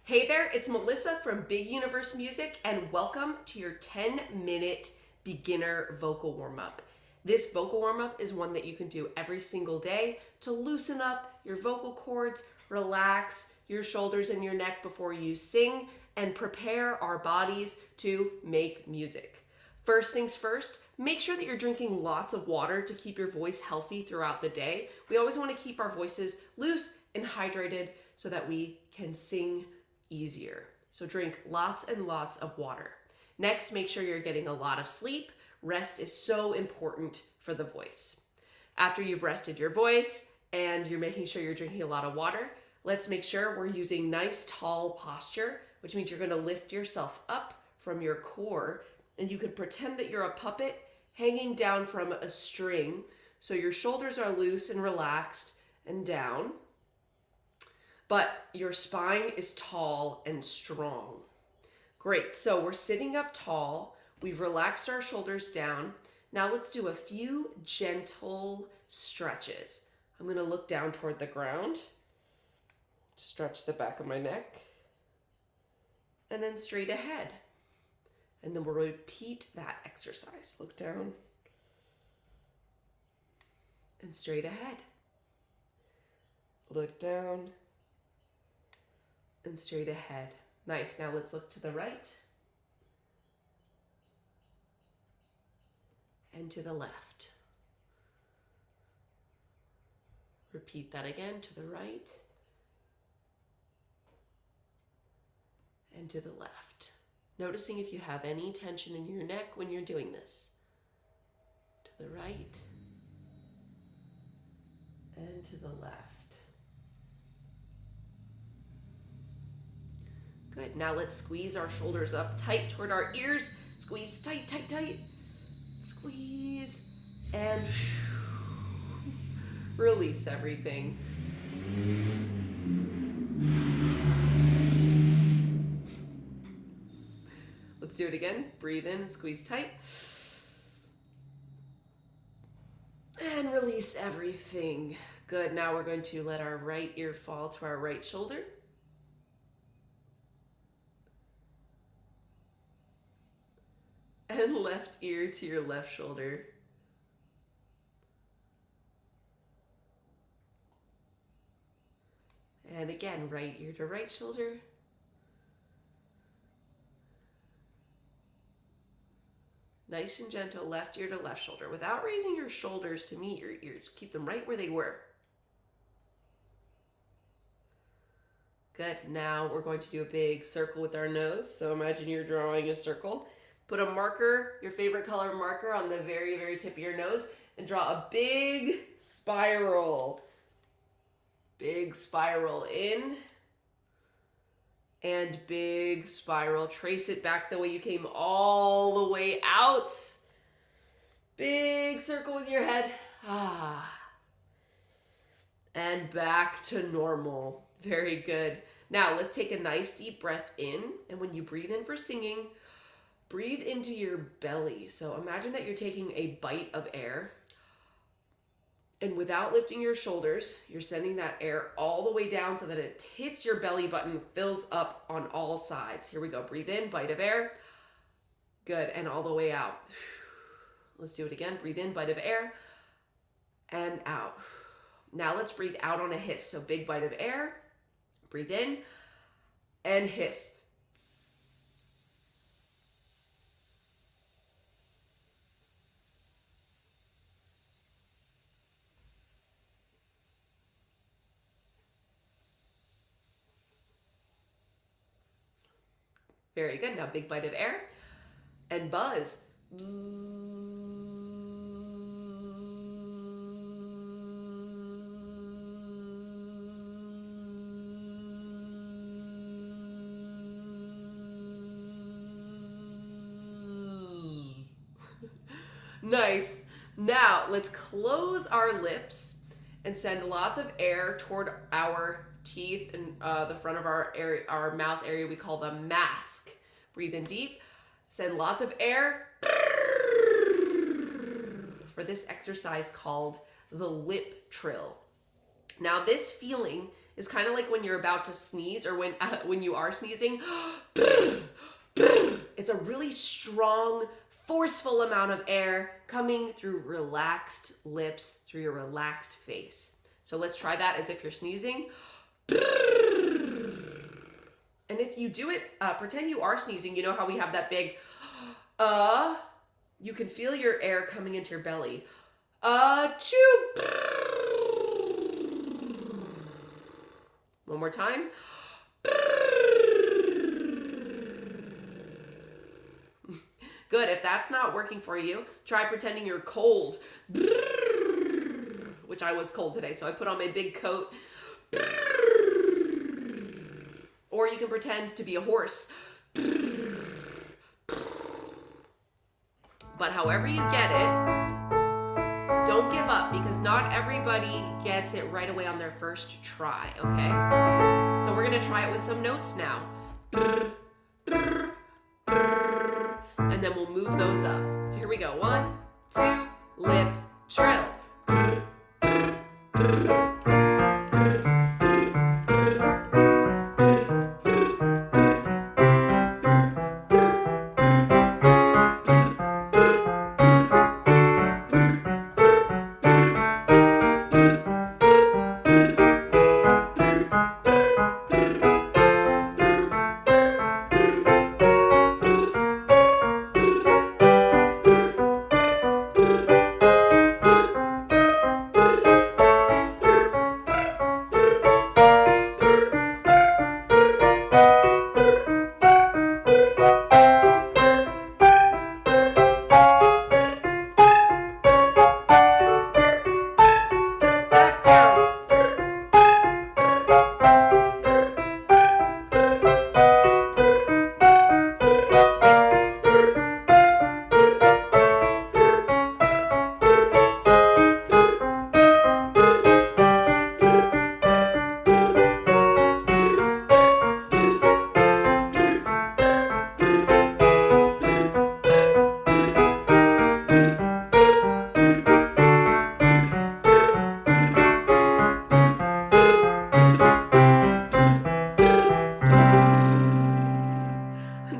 Hey there, it's Melissa from Big Universe Music, and welcome to your 10-minute beginner vocal warm-up. This vocal warm-up is one that you can do every single day to loosen up your vocal cords, relax your shoulders and your neck before you sing, and prepare our bodies to make music. First things first, make sure that you're drinking lots of water to keep your voice healthy throughout the day. We always want to keep our voices loose and hydrated so that we can sing easier. So drink lots and lots of water. Next, make sure you're getting a lot of sleep. Rest is so important for the voice. After you've rested your voice and you're making sure you're drinking a lot of water, let's make sure we're using nice tall posture, which means you're going to lift yourself up from your core, and you can pretend that you're a puppet hanging down from a string. So your shoulders are loose and relaxed and down, but your spine is tall and strong. Great, so we're sitting up tall. We've relaxed our shoulders down. Now let's do a few gentle stretches. I'm gonna look down toward the ground, stretch the back of my neck, and then straight ahead. And then we'll repeat that exercise. Look down and straight ahead. Look down and straight ahead. Nice. Now let's look to the right and to the left. Repeat that again, to the right and to the left. Noticing if you have any tension in your neck when you're doing this. To the right and to the left. Good. Now let's squeeze our shoulders up tight toward our ears. Squeeze tight, tight, tight. Squeeze and release everything. Let's do it again. Breathe in, squeeze tight. And release everything. Good. Now we're going to let our right ear fall to our right shoulder. And left ear to your left shoulder. And again, right ear to right shoulder. Nice and gentle, left ear to left shoulder, without raising your shoulders to meet your ears. Keep them right where they were. Good. Now we're going to do a big circle with our nose. So imagine you're drawing a circle. Put a marker, your favorite color marker, on the very, very tip of your nose and draw a big spiral. Big spiral in and big spiral. Trace it back the way you came all the way out. Big circle with your head. And back to normal. Very good. Now let's take a nice deep breath in. And when you breathe in for singing, breathe into your belly. So imagine that you're taking a bite of air. And without lifting your shoulders, you're sending that air all the way down so that it hits your belly button, fills up on all sides. Here we go. Breathe in, bite of air. Good. And all the way out. Let's do it again. Breathe in, bite of air. And out. Now let's breathe out on a hiss. So big bite of air. Breathe in and hiss. Very good. Now big bite of air and buzz. Nice. Now let's close our lips and send lots of air toward our teeth and the front of our mouth area. We call the mask. Breathe in deep. Send lots of air for this exercise called the lip trill. Now this feeling is kind of like when you're about to sneeze or when you are sneezing. It's a really strong, forceful amount of air coming through relaxed lips, through your relaxed face. So let's try that as if you're sneezing. And if you do it, pretend you are sneezing. You know how we have that big, you can feel your air coming into your belly. Achoo! One more time. Good. If that's not working for you, try pretending you're cold. Which I was cold today, so I put on my big coat. Or you can pretend to be a horse. But however you get it, don't give up, because not everybody gets it right away on their first try, okay? So we're gonna try it with some notes now. And then we'll move those up. So here we go. 1, 2, lip, trill.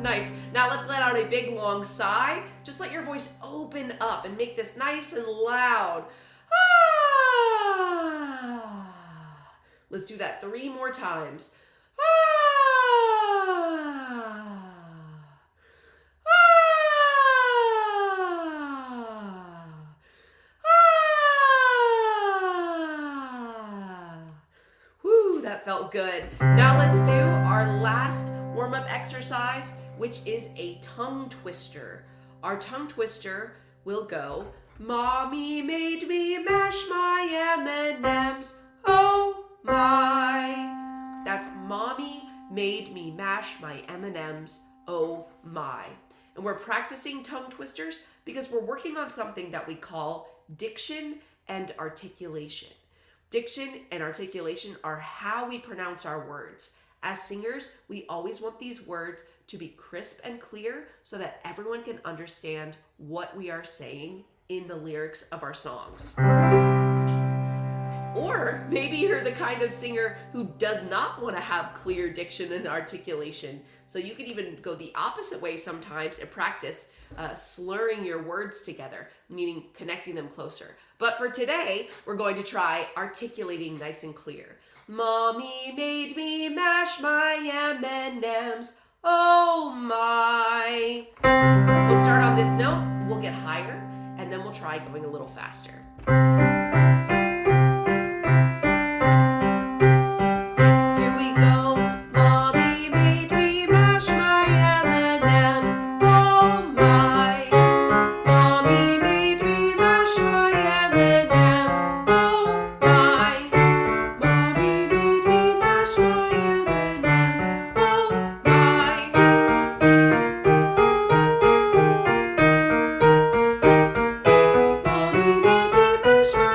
Nice. Now let's let out a big long sigh. Just let your voice open up and make this nice and loud. Ah. Let's do that 3 more times. Ah. Ah. Ah. Whew, that felt good. Now let's do our last warm-up exercise, which is a tongue twister. Our tongue twister will go, Mommy made me mash my M&Ms, oh my. That's Mommy made me mash my M&Ms, oh my. And we're practicing tongue twisters because we're working on something that we call diction and articulation. Diction and articulation are how we pronounce our words. As singers, we always want these words to be crisp and clear so that everyone can understand what we are saying in the lyrics of our songs. Or maybe you're the kind of singer who does not want to have clear diction and articulation. So you can even go the opposite way sometimes and practice slurring your words together, meaning connecting them closer. But for today, we're going to try articulating nice and clear. Mommy made me mash my M&Ms, oh my. We'll start on this note, we'll get higher, and then we'll try going a little faster. Here we go. Mommy made me mash my M&Ms, oh my. Mommy made me mash my M&Ms, oh my. Mommy made me mash my M&Ms, oh my. Mommy made me mash my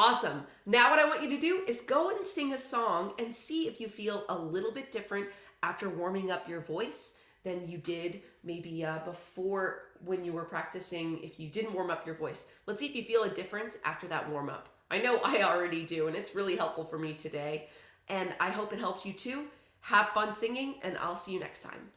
Awesome. Now what I want you to do is go and sing a song and see if you feel a little bit different after warming up your voice than you did maybe before when you were practicing if you didn't warm up your voice. Let's see if you feel a difference after that warm up. I know I already do, and it's really helpful for me today. And I hope it helped you too. Have fun singing, and I'll see you next time.